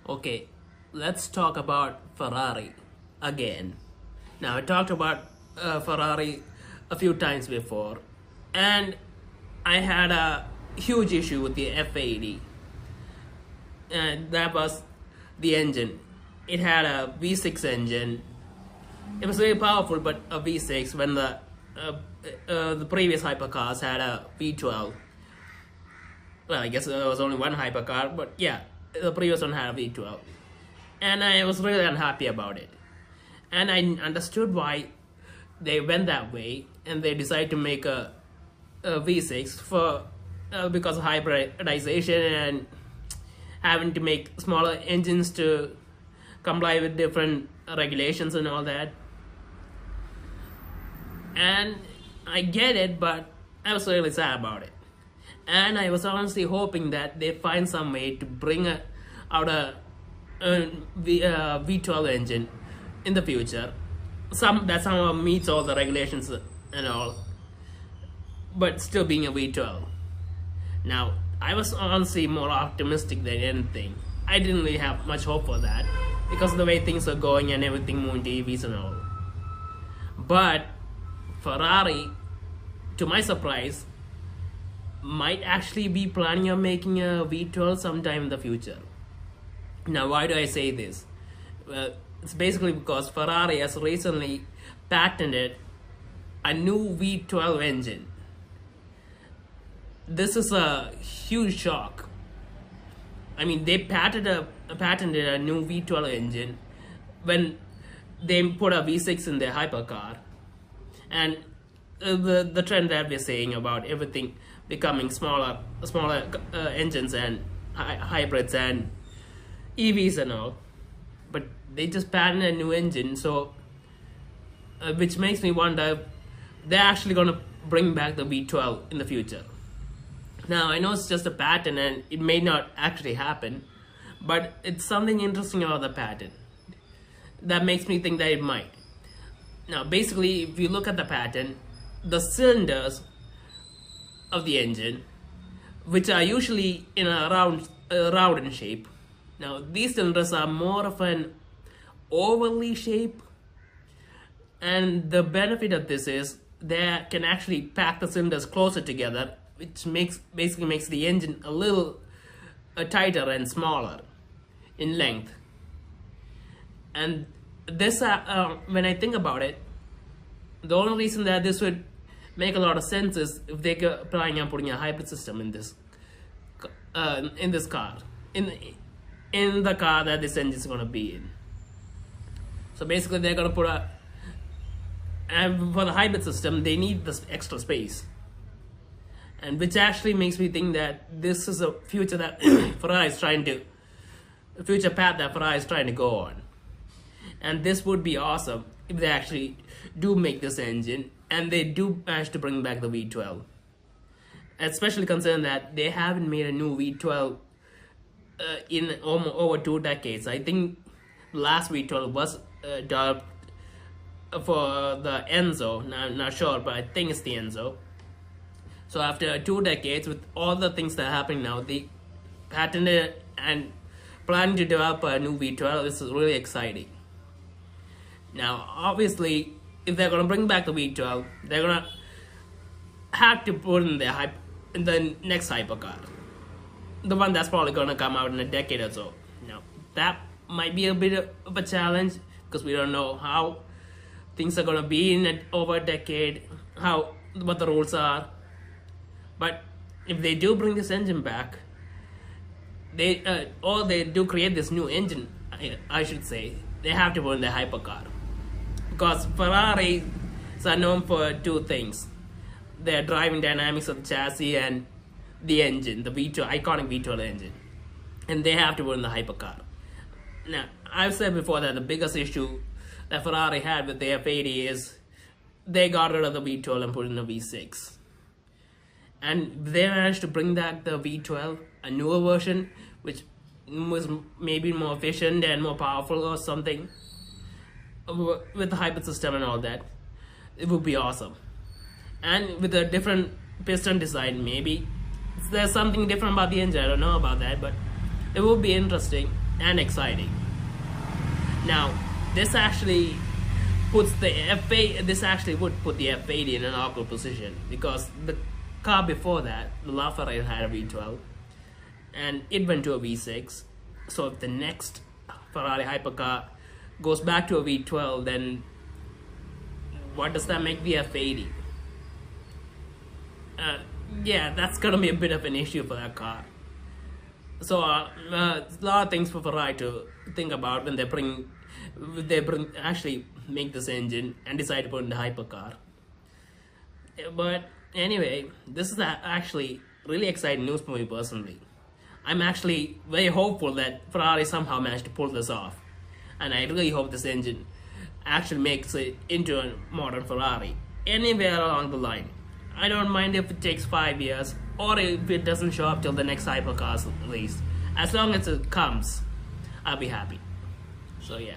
Okay, let's talk about Ferrari again. Now, I talked about Ferrari a few times before, and I had a huge issue with the F80, and that was the engine. It had a V6 engine. It was very powerful, but a V6 when the previous hypercars had a V12. Well, I guess there was only one hypercar, but yeah, the previous one had a V12. And I was really unhappy about it. And I understood why they went that way, and they decided to make a V6 for because of hybridization and having to make smaller engines to comply with different regulations and all that. And I get it, but I was really sad about it. And I was honestly hoping that they find some way to bring out a V12 engine in the future, that somehow meets all the regulations and all, but still being a V12. Now, I was honestly more optimistic than anything. I didn't really have much hope for that because of the way things are going and everything moving to EVs and all. But Ferrari, to my surprise, might actually be planning on making a V12 sometime in the future. Now, why do I say this? Well, it's basically because Ferrari has recently patented a new V12 engine. This is a huge shock. I mean, they patented a new V12 engine when they put a V6 in their hypercar. And the trend that we're saying about everything becoming smaller engines and hybrids and EVs and all, but they just patented a new engine, so which makes me wonder if they're actually going to bring back the V12 in the future. Now, I know it's just a patent and it may not actually happen, but it's something interesting about the patent that makes me think that it might. Now, basically, if you look at the patent, the cylinders of the engine, which are usually in a round in shape. Now, these cylinders are more of an ovally shape, and the benefit of this is they can actually pack the cylinders closer together, which basically makes the engine a little tighter and smaller in length. And this, when I think about it, the only reason that this would make a lot of sense is if they're planning on putting a hybrid system in this car, in the car that this engine is going to be in. So basically, they're going to put and for the hybrid system, they need this extra space, and which actually makes me think that this is a future that Ferrari is a future path that Ferrari is trying to go on. And this would be awesome if they actually do make this engine and they do manage to bring back the V12. Especially considering that they haven't made a new V12 in over 2 decades. I think the last V12 was developed for the Enzo. Now, I'm not sure, but I think it's the Enzo. So after 2 decades, with all the things that are happening now, they patented and planning to develop a new V12. This is really exciting. Now, obviously, if they're going to bring back the V12, they're going to have to put in the next hypercar. The one that's probably going to come out in a decade or so. Now, that might be a bit of a challenge because we don't know how things are going to be in over a decade, what the rules are. But if they do bring this engine back, or they do create this new engine, I should say, they have to put in the hypercar. Because Ferrari are known for 2 things: their driving dynamics of the chassis and the engine, the iconic V12 engine, and they have to put in the hypercar. Now, I've said before that the biggest issue that Ferrari had with the F80 is they got rid of the V12 and put in a V6. And they managed to bring back the V12, a newer version, which was maybe more efficient and more powerful or something, with the hybrid system and all that. It would be awesome. And with a different piston design, maybe there's something different about the engine. I don't know about that, but it would be interesting. and exciting. Now, this actually puts the F8. This actually would put the F80 in an awkward position because the car before that, the LaFerrari, had a V12, and it went to a V6. So if the next Ferrari hypercar goes back to a V12, then what does that make the F80? Yeah, that's gonna be a bit of an issue for that car. So a lot of things for Ferrari to think about when they actually make this engine and decide to put in the hypercar. But anyway, this is actually really exciting news for me personally. I'm actually very hopeful that Ferrari somehow managed to pull this off, and I really hope this engine actually makes it into a modern Ferrari anywhere along the line. I don't mind if it takes 5 years or if it doesn't show up till the next hypercar's released. As long as it comes, I'll be happy. So yeah.